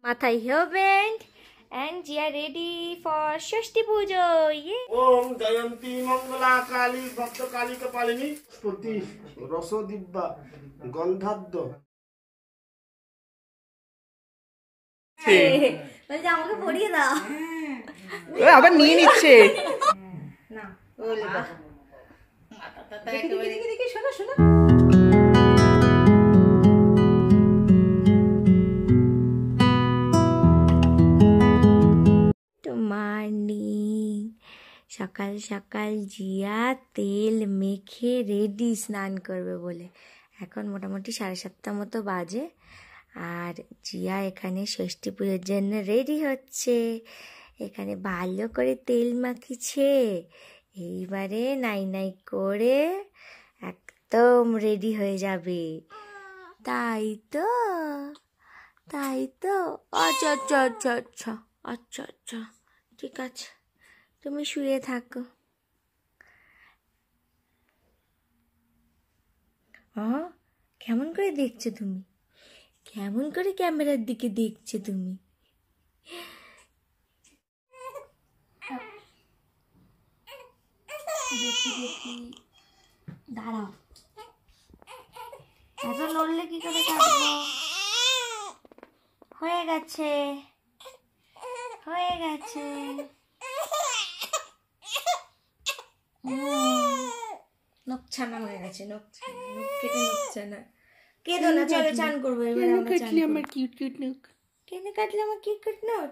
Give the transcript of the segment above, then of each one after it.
মাথায় hairband and we are ready for Shashti Pujo. ओम जयंती मंगला काली भक्त काली कपालिनी स्तुति रसोदिव्या गंधाद्य বলছে আমাকে পড়িয়ে দাও। আবার নিয়ে নিচ্ছে না ওলে বাবা মাথাটা একেবারে দেখি শোনা শোনা। মর্নিং, সকাল সকাল জিয়া তেল মেখে রেডি স্নান করবে বলে। এখন মোটামুটি 7:30 মতো বাজে, আর জিয়া এখানে ষষ্ঠী পুজোর জন্য রেডি হচ্ছে। এখানে ভালো করে তেল মাখিছে, এইবারে নাই নাই করে একদম রেডি হয়ে যাবে। তাই তো তাই তো আচ্ছা আচ্ছা আচ্ছা আচ্ছা আচ্ছা আচ্ছা ঠিক আছে, তুমি শুয়ে থাকো। কেমন করে দেখছো তুমি? কেমন করে ক্যামেরার দিকে দেখছো তুমি? দেখি দেখি, দাঁড়াও, এত লড়লে কি করে কাটবো? হয়ে গেছে হয়ে গেছে। নকছানা হয়ে গেছে, নকছানা, নখ কেটে নকছানা। কেঁদো না, চলো চান করবো এবার। আমরা কাটলে আমার কিউট কিউট নখ, কেন কাটলে আমার কিউট কিউট নখ?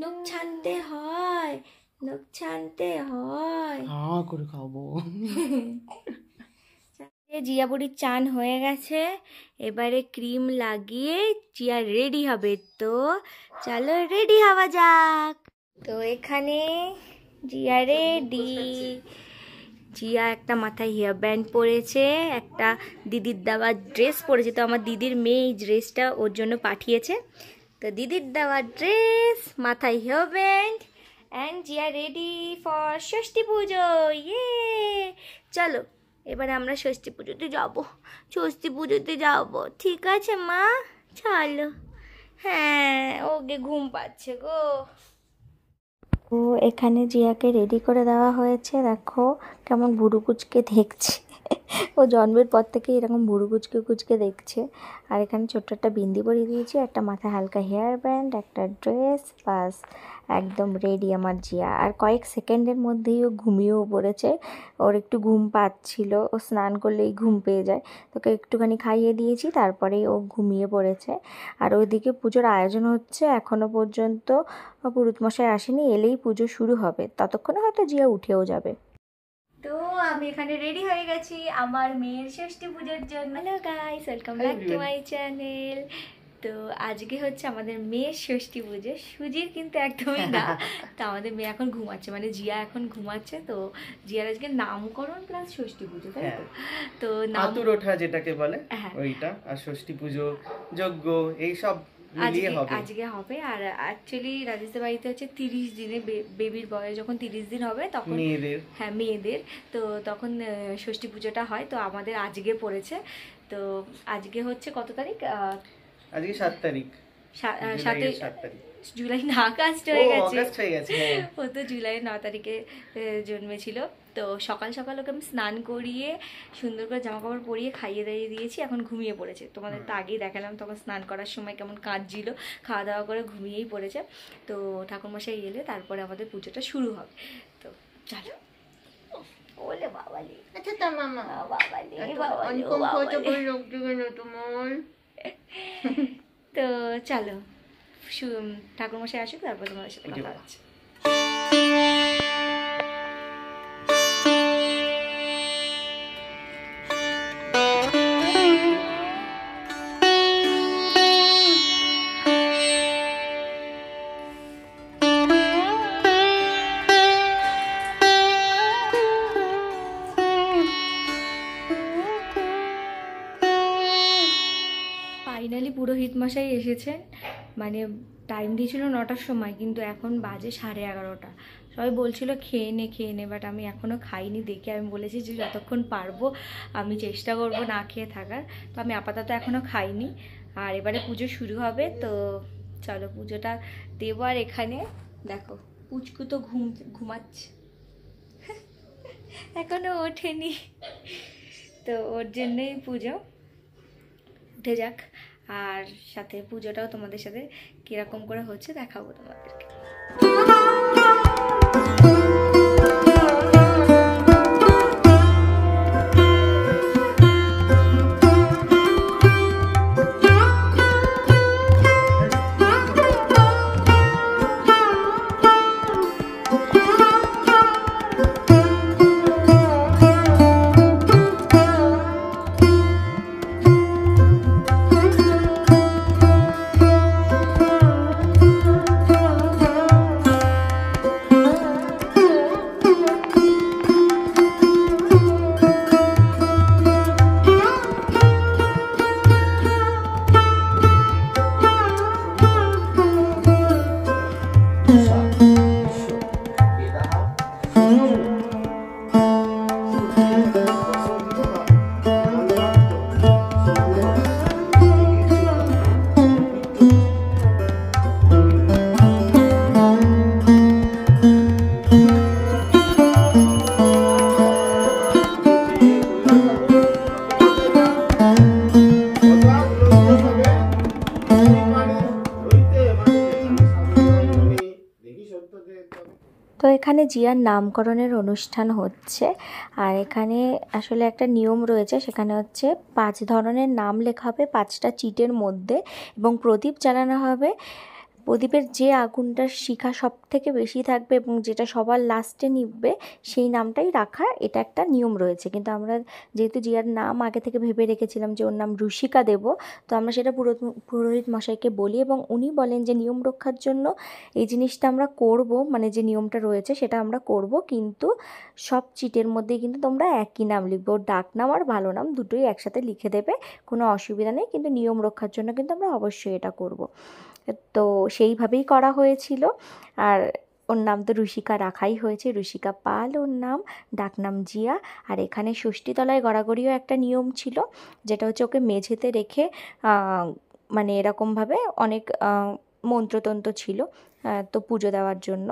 নখ ছানতে হয়, নখ ছানতে হয়। হ্যাঁ করে খাবো। জিয়া বুড়ির চান হয়ে গেছে, এবারে ক্রিম লাগিয়ে জিয়া রেডি হবে। তো চলো রেডি হওয়া যাক। তো এখানে জিয়া রেডি। জিয়া একটা মাথায় হেয়ার ব্যান্ড পরেছে, একটা দিদির দেওয়া ড্রেস পরেছে। তো আমার দিদির মেয়ে এই ড্রেসটা ওর জন্য পাঠিয়েছে। তো দিদির দেওয়া ড্রেস, মাথায় hair band, and Jia ready for Shashthi পুজো। চলো এবারে আমরা ষষ্ঠী পুজোতে যাবো, ষষ্ঠী পুজোতে যাবো। ঠিক আছে মা, চলো। হ্যাঁ, ওকে ঘুম পাচ্ছে গো। তো এখানে জিয়াকে রেডি করে দেওয়া হয়েছে। দেখো কেমন ভুরু কুচকে দেখছে, ও জন্মের পর থেকে এরকম ভুরু কুচকে কুচকে দেখছে। আর এখানে ছোট্ট একটা বিন্দি পরিয়ে দিয়েছি, একটা মাথায় হালকা হেয়ার ব্যান্ড, একটা ড্রেস, বাস একদম রেডি আমার জিয়া। আর কয়েক সেকেন্ডের মধ্যেই ও ঘুমিয়েও পড়েছে। ওর একটু ঘুম পাচ্ছিল, ও স্নান করলেই ঘুম পেয়ে যায়। তোকে একটুখানি খাইয়ে দিয়েছি, তারপরেই ও ঘুমিয়ে পড়েছে। আর ওইদিকে পুজোর আয়োজন হচ্ছে, এখনও পর্যন্ত পুরোহিতমশাই আসেনি, এলেই পুজো শুরু হবে। ততক্ষণে হয়তো জিয়া উঠেও যাবে। তো আমি এখানে রেডি হয়ে গেছি আমার মেয়ের ষষ্ঠী পুজোর জন্য। Hello guys, welcome back to my channel. তো আজকে হচ্ছে আমাদের মেয়ের ষষ্ঠী পুজো। সুজির কিন্তু একদমই না। তো আমাদের মেয়ে এখন ঘুমাচ্ছে, মানে জিয়া এখন ঘুমাচ্ছে। তো জিয়ার আজকে নামকরণ প্লাস ষষ্ঠী পুজো, তাই তো? তো আতুর ওঠা যেটাকে বলে ওইটা, আর ষষ্ঠী পুজো, যজ্ঞ, এই সব আজকে হবে। আর অ্যাকচুয়ালি রাজেশের বাড়িতে হচ্ছে 30 দিনে, বেবির বয়স যখন 30 দিন হবে তখন মেয়েদের, হ্যাঁ মেয়েদের, তো তখন ষষ্ঠী পুজোটা হয়। তো আমাদের আজকে পড়েছে। তো আজকে হচ্ছে কত তারিখ? আজকে 7 তারিখ, 7 জুলাই না, আগস্ট হয়ে গেছে। ও তো জুলাইয়ের 9 তারিখে জন্মেছিল। তো সকাল সকাল ওকে আমি স্নান করিয়ে সুন্দর করে জামা কাপড় পরিয়ে খাইয়ে দাইয়ে দিয়েছি, এখন ঘুমিয়ে পড়েছে। তোমাদের তো আগেই দেখালাম তখন স্নান করার সময় কেমন কাঁদছিল, খাওয়া দাওয়া করে ঘুমিয়েই পড়েছে। তো ঠাকুরমশাই এলে তারপরে আমাদের পুজোটা শুরু হবে। তো চলো। ওলে বাবালি, আচ্ছা তা মামা, বাবালি বাবালি, তো চলো ঠাকুরমশাই আসুক, তারপর তোমাদের সাথে কথা হচ্ছে। ফাইনালি পুরোহিত মশাই এসেছেন, মানে টাইম দিয়েছিল 9টার সময়, কিন্তু এখন বাজে 11:30। সবাই বলছিল খেয়ে নে, বাট আমি এখনও খাইনি। দেখে আমি বলেছি যে যতক্ষণ পারবো আমি চেষ্টা করব না খেয়ে থাকার। তো আমি আপাতত এখনও খাইনি। আর এবারে পুজো শুরু হবে, তো চলো পুজোটা দেবো। আর এখানে দেখো পুচকু তো ঘুমাচ্ছে, এখনো ওঠেনি, তো ওর জন্যই পুজো। উঠে যাক, আর সাথে পুজোটাও তোমাদের সাথে কিরকম করে হচ্ছে দেখাবো তোমাদেরকে। তো এখানে জিয়ার নামকরণের অনুষ্ঠান হচ্ছে, আর এখানে আসলে একটা নিয়ম রয়েছে, সেখানে হচ্ছে 5 ধরনের নাম লেখা হবে 5টা চিটের মধ্যে, এবং প্রদীপ জ্বালানো হবে। প্রদীপের যে আগুনটার শিখা সব থেকে বেশি থাকবে এবং যেটা সবার লাস্টে নিভবে সেই নামটাই রাখা, এটা একটা নিয়ম রয়েছে। কিন্তু আমরা যেহেতু জিয়ার নাম আগে থেকে ভেবে রেখেছিলাম যে ওর নাম রুশিকা দেব, তো আমরা সেটা পুরোহিত মশাইকে বলি এবং উনি বলেন যে নিয়ম রক্ষার জন্য এই জিনিসটা আমরা করব, মানে যে নিয়মটা রয়েছে সেটা আমরা করব, কিন্তু সব চিটের মধ্যেই কিন্তু তোমরা একই নাম লিখবে, ওর ডাক নাম আর ভালো নাম দুটোই একসাথে লিখে দেবে, কোনো অসুবিধা নেই, কিন্তু নিয়ম রক্ষার জন্য কিন্তু আমরা অবশ্যই এটা করব। তো সেইভাবেই করা হয়েছিল। আর ওর নাম তো রুশিকা রাখাই হয়েছে, রুশিকা পাল ওর নাম, ডাকনাম জিয়া। আর এখানে ষষ্ঠীতলায় গড়াগড়িও একটা নিয়ম ছিল, যেটা হচ্ছে ওকে মেঝেতে রেখে মানে এরকমভাবে অনেক মন্ত্রতন্ত্র ছিল তো পুজো দেওয়ার জন্য।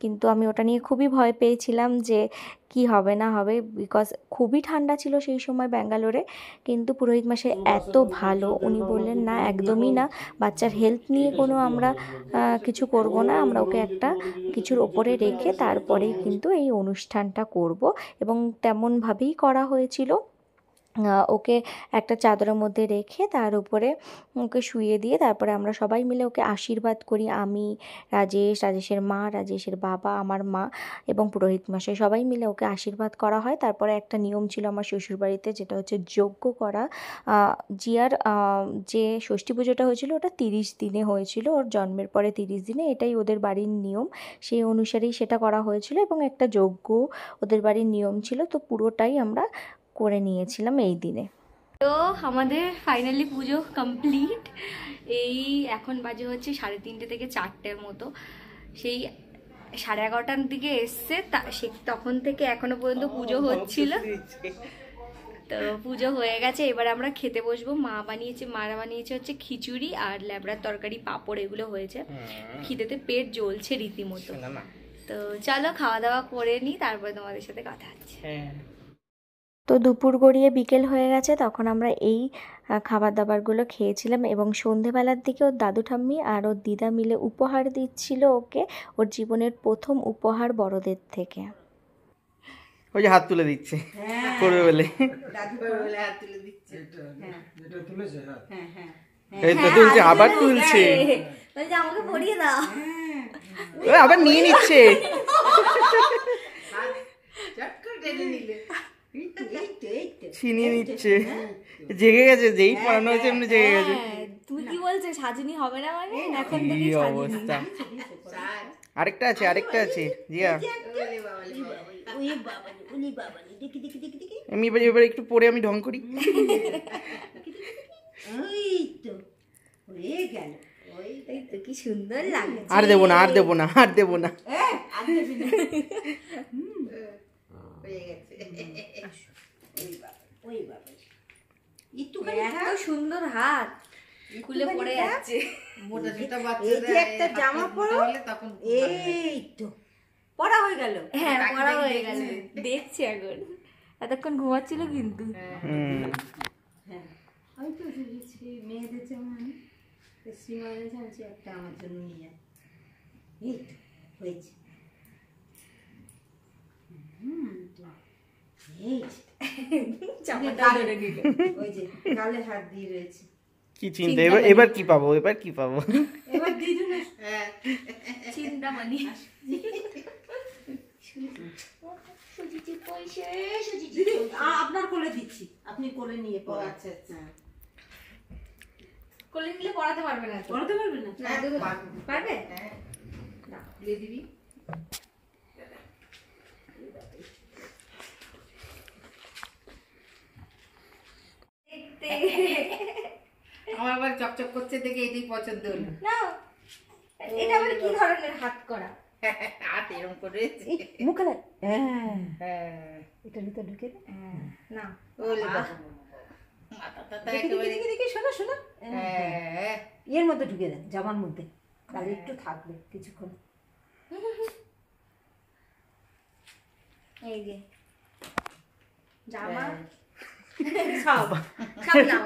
কিন্তু আমি ওটা নিয়ে খুবই ভয় পেয়েছিলাম যে কি হবে না হবে, বিকজ খুবই ঠান্ডা ছিল সেই সময় ব্যাঙ্গালোরে। কিন্তু পুরোহিত মশাই এত ভালো, উনি বললেন না একদমই না, বাচ্চার হেলথ নিয়ে কোনো আমরা কিছু করব না, আমরা ওকে একটা কিছুর ওপরে রেখে তারপরেই কিন্তু এই অনুষ্ঠানটা করব, এবং তেমনভাবেই করা হয়েছিল। ওকে একটা চাদরের মধ্যে রেখে তার উপরে ওকে শুইয়ে দিয়ে তারপরে আমরা সবাই মিলে ওকে আশীর্বাদ করি। আমি, রাজেশের মা, রাজেশের বাবা, আমার মা এবং পুরোহিত মশাই সবাই মিলে ওকে আশীর্বাদ করা হয়। তারপরে একটা নিয়ম ছিল আমার শ্বশুরবাড়িতে, যেটা হচ্ছে যজ্ঞ করা। জিয়ার যে ষষ্ঠী পুজোটা হয়েছিল ওটা 30 দিনে হয়েছিল, ওর জন্মের পরে 30 দিনে, এটাই ওদের বাড়ির নিয়ম, সেই অনুসারেই সেটা করা হয়েছিল, এবং একটা যজ্ঞ ওদের বাড়ির নিয়ম ছিল, তো পুরোটাই আমরা করে নিয়েছিলাম এই দিনে। তো আমাদের ফাইনালি পুজো কমপ্লিট। এই এখন বাজে হচ্ছে 3:30 থেকে 4টের মতো, সেই 11:30টার দিকে এসছে, তখন থেকে এখনো পর্যন্ত পুজো হচ্ছিল। তো পুজো হয়ে গেছে, এবার আমরা খেতে বসবো। মারা বানিয়েছে হচ্ছে খিচুড়ি আর ল্যাবড়ার তরকারি, পাঁপড়, এগুলো হয়েছে। খিদেতে পেট জ্বলছে রীতিমতো। তো চলো খাওয়া দাওয়া করে নিই, তারপরে তোমাদের সাথে কথা হচ্ছে। তো দুপুর গড়িয়ে বিকেল হয়ে গেছে, তখন আমরা এই খাবার দাবারগুলো খেয়েছিলাম, এবং সন্ধেবেলার দিকে ওর দাদু ঠাম্মি আর ওর দিদা মিলে উপহার দিচ্ছিল ওকে, ওর জীবনের প্রথম উপহার বড়দের থেকে। ওই যে হাত তুলে দিচ্ছে করবে বলে, এই তো তুলছে, আবার তুলছে, আমাকে পরিয়ে দাও, আবার নিয়ে নিচ্ছে। ছিনিয়ে নিচ্ছে, জেগে গেছে, যেই পড়ানো হয়েছে এমনি জেগে গেছে। তুই কি বলছিস, সাজনি হবে না মানে? এখন থেকে অবস্থা। আরেকটা আছে জিয়া, আমি এবার একটু পরে আমি ঢং করি। কি সুন্দর লাগে, আর দেবো না এত সুন্দর হাত, খুলে পড়ে যাচ্ছে। মোটা ছোটা এই যে একটা জামা পরো, তখন এই তো পরা হয়ে গেল। হ্যাঁ পড়া হয়ে গেল, দেখছি এখন। এতক্ষণ ঘুমাচ্ছিল কিন্তু। হ্যাঁ আমি তো ভেবেছি মেয়েদের যেমন শ্রীমানের জানছি একটা আমার জন্য নিয়ে যায়। এই তো হয়েছে। এই চাপাটা ধরে নিল। ওই যে গালে হাত দিয়ে রয়েছে। কি চিন্তা, এবার কি পাবো, এবার কি পাবো? এবার দুজনে চিন্তা মানি। সুজিতে পয়সা, সুজিতে দিদি আপনার কোলে দিচ্ছি, আপনি কোলে নিয়ে পড়া। আচ্ছা আচ্ছা। কোলে নিলে পড়াতে পারবে না তো। পড়াতে পারবেন না? পারবে? না দিয়ে দিবি। দেখতে আমার আবার চকচক করছে দেখে এটাই পছন্দ হলো। না, এটা আবার কি ধরনের হাত করা? হাত এরকম করে মুখে লাগ। হ্যাঁ হ্যাঁ এটা ভিতর ঢুকে দে। না ওলে বাবা, মাথাটা তো দেখি একেবারে দেখি দেখি শোনো শোনো। হ্যাঁ। এর মধ্যে ঢুকে দেন, জামার মধ্যে, তাহলে একটু থাকবে কিছুক্ষণ। এই যে জামা সব সব নাও।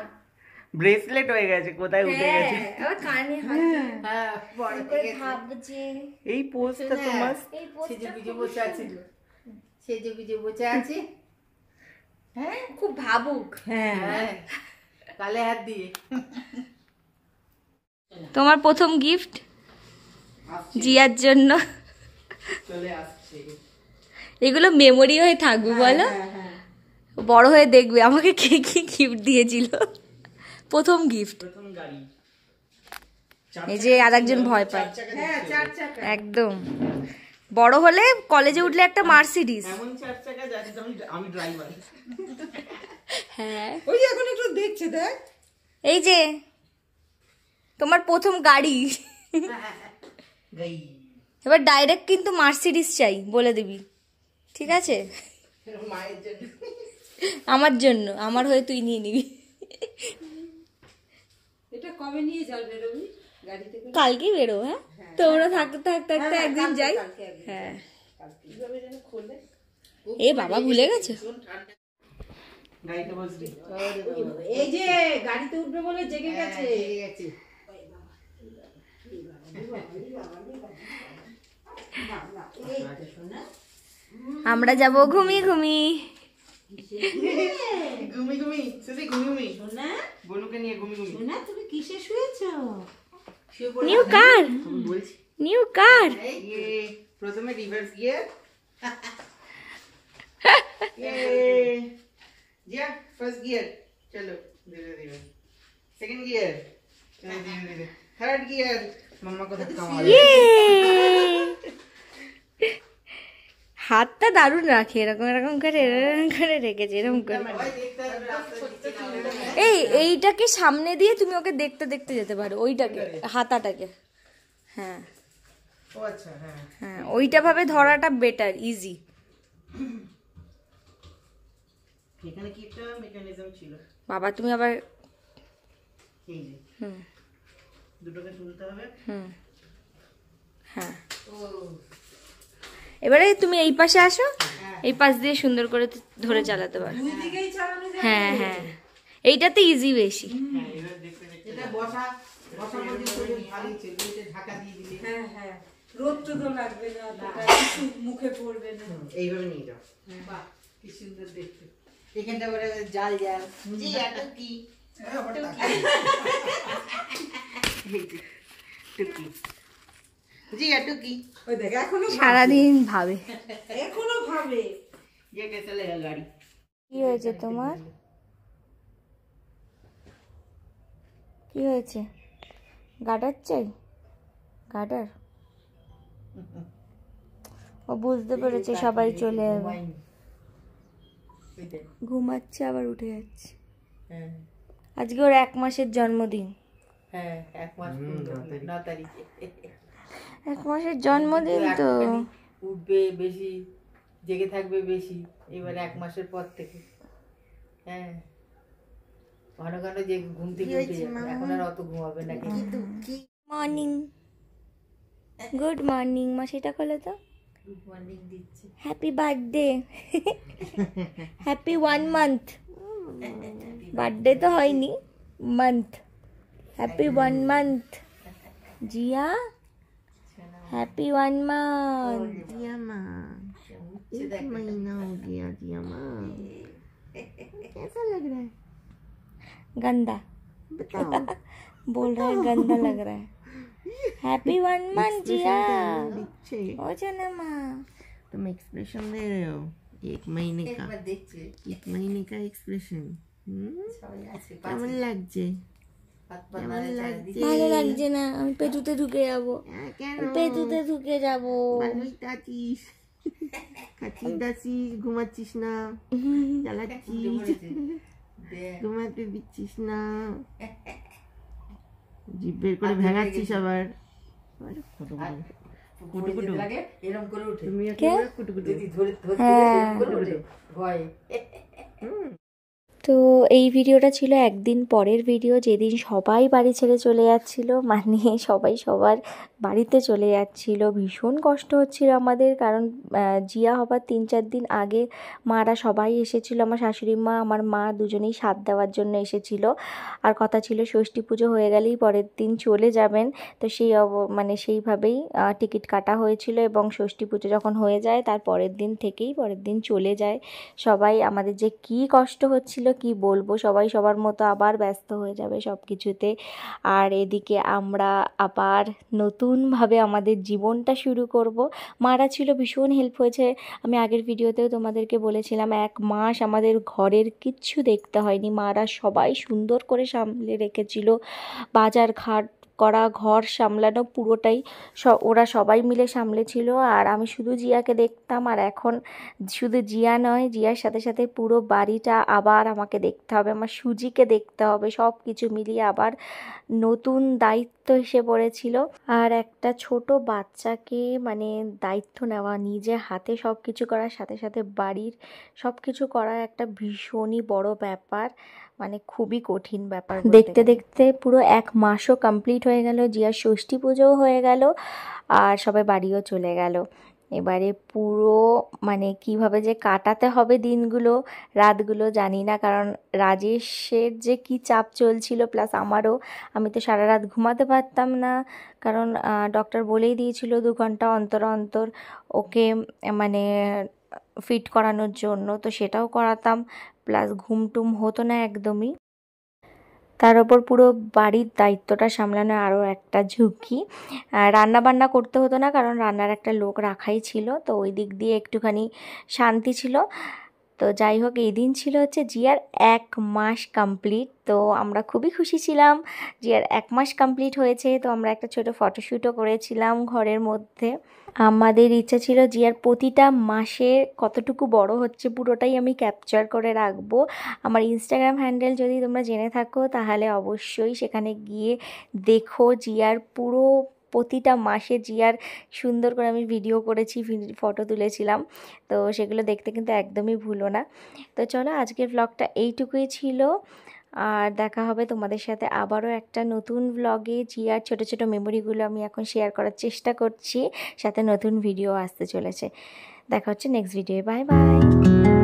ব্রেসলেট হয়ে গেছে, কোথায় উঠে গেছে। হ্যাঁ, আবার কানে হাত হ্যাঁ বড় করে হয়ে গেছে। ভাবছে এই পোস্টটা তো মাস্ট। এই সেজে পোস্টটা গুজে বসে আছে, সেজে গুজে বসে আছে। হ্যাঁ খুব ভাবুক। হ্যাঁ হ্যাঁ, গালে হাত দিয়ে। তোমার প্রথম গিফট আসছে, জিয়ার জন্য। চলে আসছে। এগুলো মেমোরি হয়ে থাকবে বলো, বড় হয়ে দেখবে আমাকে কে কি গিফট দিয়েছিল। প্রথম গিফট। প্রথম গাড়ি। এই যে আরেকজন ভয় পায়। হ্যাঁ 4 চাকা। একদম বড় হলে কলেজে উঠলে একটা মার্সিডিজ। এমন 4 চাকা যাচ্ছে আমি ড্রাইভার। হ্যাঁ ওই এখন একটু দেখছে দেখ। এই যে তোমার প্রথম গাড়ি। গাই। এবার ডাইরেক্ট কিন্তু মার্সিডিজ চাই বলে দিবি, ঠিক আছে? মায়ের জন্য। আমার জন্য, আমার হয়ে তুই নিয়ে নিবি। এটা কবে নিয়ে যাবে রবি গাড়িতে করে? কালকেই বেরো। হ্যাঁ তোমরা থাকতে থাকতে থাকতে একদিন যাই। কালকে একদিন। হ্যাঁ কিভাবে যেন খোলে? এ বাবা ভুলে গেছে। গাড়িতে বসবি। এই যে গাড়িতে উঠবে বলে জেগে গেছে। ঠিক আছে। এই তো শোনা। আমরা যাব ঘুমিয়ে ঘুমিয়ে। ঘুমি ঘুমি, শুধু ঘুমি ঘুমি। শোনা বনুকে নিয়ে ঘুমি ঘুমি। শোনা তুমি কিসে শুয়েছো? শুয়ে পড়ে নিউ কার, আমি বলছি। New car. এই যে প্রথমে রিভার্স গিয়ার। জিয়া ফার্স্ট গিয়ার, চলো ধীরে ধীরে। সেকেন্ড গিয়ার, চলো ধীরে ধীরে। থার্ড গিয়ার, মাম্মা को धक्का मारो। ইয়ে হাতটা দারুণ রাখে, এরকম এরকম করে রেখেছে এরকম করে। ওই দেখতে হবে রাস্তা। এইটাকে সামনে দিয়ে তুমি ওকে দেখতে দেখতে যেতে পারো, ওইটাকে হাতাটাকে। হ্যাঁ ও আচ্ছা, হ্যাঁ। হ্যাঁ ওইটা ভাবে ধরাটা বেটার, ইজি। এখানে কি একটা মেকানিজম ছিল। বাবা তুমি আবার এই যে হুম দুটোকে তুলতে হবে। হুম হ্যাঁ ও এবারে তুমি এই পাশে আসো, এই পাশ দিয়ে সুন্দর করে ধরে চালাতে পারো। দুই দিকেই চালানো যায়। হ্যাঁ হ্যাঁ এইটাতে ইজি বেশি। হ্যাঁ, এবার দেখতে দেখতে এটা বসা পর্যন্ত বেশ ভালোই ছিল। এটা ঢাকা দিয়ে দিলে। হ্যাঁ হ্যাঁ রোদ তো লাগবে না, অতটা কিছু মুখে পড়বে না। এইভাবে নিয়ে যাও। বাহ কি সুন্দর দেখতে। এখানটা বলে জাল জাল। জি এটা কি? টুকি। জি এটা কি? ওই দেখ এখনো সারাদিন ভাবে। এখনো ভাবে। ये कैसे लगेगा गाड़ी? কি হয়েছে তোমার? কি হয়েছে? গার্ডার চাই? গার্ডার? ও বুঝতে পেরেছে সবাই চলে যাবে। ঘুমাচ্ছে আবার উঠে যাচ্ছে। হ্যাঁ আজকে ওর 1 মাসের জন্মদিন। হ্যাঁ 1 মাস পূর্ণ 9 তারিখে। 1 মাসের জন্মদিন তো। উঠবে বেশি, জেগে থাকবে বেশি, এবারে 1 মাসের পর থেকে। হ্যাঁ ঘন ঘন যে ঘুম থেকে উঠে যাবে, এখন আর অত ঘুমাবে না। Morning, good morning. মাসিটা খোলো তো। গুড মর্নিং দিচ্ছে। Happy birthday. Happy 1 month. Birthday তো হয়নি, month. Happy 1 month Jia. Happy 1 month. Jia माँ, 1 महीना हो गया जिया माँ। कैसा लग रहा है गंदा? बताओ। बोल रहा है गंदा लग रहा है। हैप्पी 1 मंथ जिया। देखछे हो जाना माँ। तुम एक्सप्रेशन दे रहे हो 1 महीने का, একবার দেখছে 1 महीने का एक्सप्रेशन। সবাই আছে কেমন লাগছে? হাত পা কেমন নাড়াচাড়া লাগছে? দিচ্ছে। ভালো লাগছে না, আমি পেটুতে ঢুকে যাবো। কেন পেটুতে ঢুকে যাবো। ভালোই তো আছিস, খাচ্ছিস দাচ্ছিস, ঘুমাচ্ছিস না, চালাচ্ছিস, দেখ, ঘুমাতে দিচ্ছিস না, জিভ বের করে ভেঙাচ্ছিস আবার। আরে কত বড়। পড়ে যেতে লাগে, এরম করে উঠে। তুমি কে? কুটুকুটু। যদি ধরে ধরতে হ্যাঁ। গেলে এরম করে উঠে, ভয়ে। তো এই ভিডিওটা ছিল একদিন পরের ভিডিও, যেদিন সবাই বাড়ি ছেড়ে চলে যাচ্ছিল, মানে সবাই সবার বাড়িতে চলে যাচ্ছিল। ভীষণ কষ্ট হচ্ছিল আমাদের, কারণ জিয়া হবার 3-4 দিন আগে মারা সবাই এসেছিল। আমার শাশুড়ি মা, আমার মা দুজনেই সাথ দেওয়ার জন্য এসেছিল। আর কথা ছিল ষষ্ঠী পুজো হয়ে গেলেই পরের দিন চলে যাবেন। তো মানে সেইভাবেই টিকিট কাটা হয়েছিল, এবং ষষ্ঠী পুজো যখন হয়ে যায় তার পরের দিন থেকেই পরের দিন চলে যায় সবাই। আমাদের যে কি কষ্ট হচ্ছিল কি বলবো, সবাই সবার মতো আবার ব্যস্ত হয়ে যাবে সব কিছুতে। আর এদিকে আমরা আবার নতুনভাবে আমাদের জীবনটা শুরু করব। মারা ছিল, ভীষণ হেল্প হয়েছে। আমি আগের ভিডিওতেও তোমাদেরকে বলেছিলাম 1 মাস আমাদের ঘরের কিচ্ছু দেখতে হয়নি, মারা সবাই সুন্দর করে সামলে রেখেছিল। বাজার ঘাট করা, ঘর সামলানো, পুরোটাই ওরা সবাই মিলে সামলেছিল। আর আমি শুধু জিয়াকে দেখতাম। আর এখন শুধু জিয়া নয়, জিয়ার সাথে সাথে পুরো বাড়িটা আবার আমাকে দেখতে হবে, আমার সুজিকে দেখতে হবে। সব কিছু মিলিয়ে আবার নতুন দায়িত্ব এসে পড়েছিল। আর একটা ছোট বাচ্চাকে মানে দায়িত্ব নেওয়া, নিজে হাতে সব কিছু করার সাথে সাথে বাড়ির সব কিছু করা একটা ভীষণই বড় ব্যাপার, মানে খুবই কঠিন ব্যাপার। দেখতে দেখতে পুরো 1 মাসও কমপ্লিট হয়ে গেল, জিয়ার ষষ্ঠী পুজোও হয়ে গেল, আর সবাই বাড়িও চলে গেল। এবারে পুরো মানে কিভাবে যে কাটাতে হবে দিনগুলো রাতগুলো জানি না, কারণ রাজেশের যে কি চাপ চলছিল, প্লাস আমারও। আমি তো সারা রাত ঘুমাতে পারতাম না, কারণ ডক্টর বলেই দিয়েছিল 2 ঘন্টা অন্তর অন্তর ওকে মানে ফিট করানোর জন্য। তো সেটাও করাতাম, প্লাস ঘুমটুম হতো না একদমই। তার ওপর পুরো বাড়ির দায়িত্বটা সামলানো আরও একটা ঝুঁকি। রান্না বান্না করতে হতো না, কারণ রান্নার একটা লোক রাখাই ছিল, তো ওই দিক দিয়ে একটুখানি শান্তি ছিল। তো যাই হোক, এই দিন ছিল হচ্ছে জিয়ার 1 মাস কমপ্লিট। তো আমরা খুবই খুশি ছিলাম, জিয়ার 1 মাস কমপ্লিট হয়েছে। তো আমরা একটা ছোটো ফটোশ্যুটও করেছিলাম ঘরের মধ্যে। আমাদের ইচ্ছা ছিল জিয়ার প্রতিটা মাসে কতটুকু বড় হচ্ছে পুরোটাই আমি ক্যাপচার করে রাখবো। আমার ইনস্টাগ্রাম হ্যান্ডেল যদি তোমরা জেনে থাকো তাহলে অবশ্যই সেখানে গিয়ে দেখো, জিয়ার পুরো প্রতিটা মাসে জিয়ার সুন্দর করে আমি ভিডিও করেছি, ফটো তুলেছিলাম। তো সেগুলো দেখতে কিন্তু একদমই ভুলো না। তো চলো, আজকের ব্লগটা এইটুকুই ছিল, আর দেখা হবে তোমাদের সাথে আবারও একটা নতুন ব্লগে। জিয়ার ছোটো ছোটো মেমোরিগুলো আমি এখন শেয়ার করার চেষ্টা করছি, সাথে নতুন ভিডিও আসতে চলেছে। দেখা হচ্ছে নেক্সট ভিডিও। Bye bye.